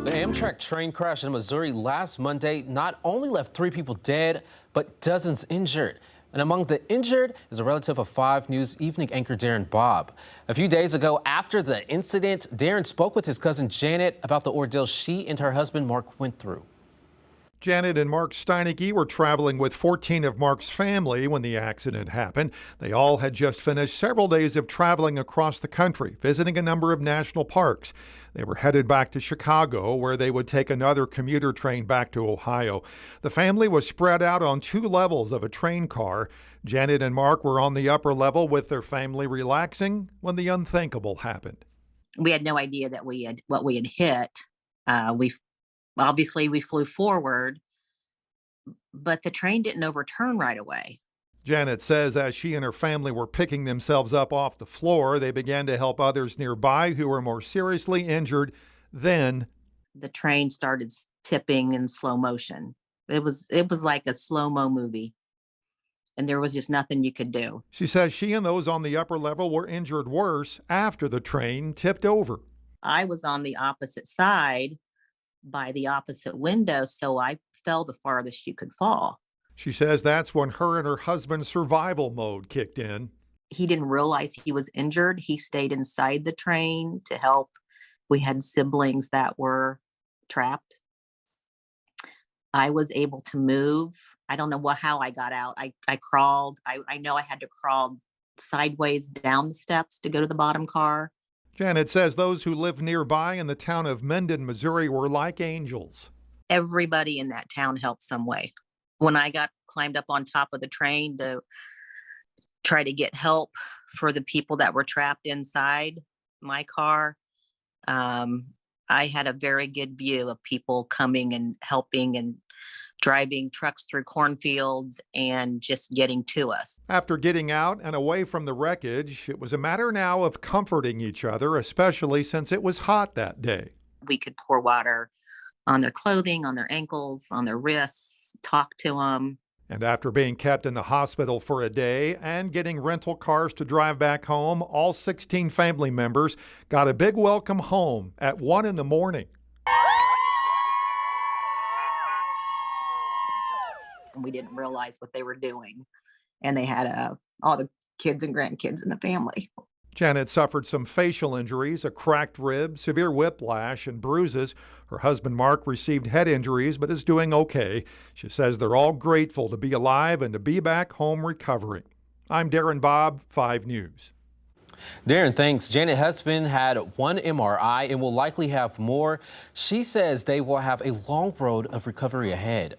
The Amtrak train crash in Missouri last Monday not only left 3 people dead, but dozens injured. And among the injured is a relative of 5 News evening anchor Darren Bobb. A few days ago, after the incident, Darren spoke with his cousin Janet about the ordeal she and her husband Mark went through. Janet and Mark Steinecke were traveling with 14 of Mark's family when the accident happened. They all had just finished several days of traveling across the country, visiting a number of national parks. They were headed back to Chicago, where they would take another commuter train back to Ohio. The family was spread out on 2 levels of a train car. Janet and Mark were on the upper level with their family relaxing when the unthinkable happened. We had no idea that what we had hit. We flew forward, but the train didn't overturn right away. Janet says as she and her family were picking themselves up off the floor, they began to help others nearby who were more seriously injured. Then the train started tipping in slow motion. It was like a slow-mo movie, and there was just nothing you could do. She says she and those on the upper level were injured worse after the train tipped over. I was on the opposite side by the opposite window, so I fell the farthest you could fall. She says that's when her and her husband's survival mode kicked in. He didn't realize he was injured. He stayed inside the train to help. We had siblings that were trapped. I was able to move. I don't know how I got out. I crawled. I know I had to crawl sideways down the steps to go to the bottom car. Janet says those who live nearby in the town of Mendon, Missouri were like angels. Everybody in that town helped some way. When I climbed up on top of the train to try to get help for the people that were trapped inside my car, I had a very good view of people coming and helping and driving trucks through cornfields and just getting to us. After getting out and away from the wreckage, it was a matter now of comforting each other, especially since it was hot that day. We could pour water on their clothing, on their ankles, on their wrists, talk to them. And after being kept in the hospital for a day and getting rental cars to drive back home, all 16 family members got a big welcome home at 1 a.m. We didn't realize what they were doing. And they had all the kids and grandkids in the family. Janet suffered some facial injuries, a cracked rib, severe whiplash, and bruises. Her husband, Mark, received head injuries but is doing okay. She says they're all grateful to be alive and to be back home recovering. I'm Darren Bobb, 5 News. Darren, thanks. Janet's husband had 1 MRI and will likely have more. She says they will have a long road of recovery ahead.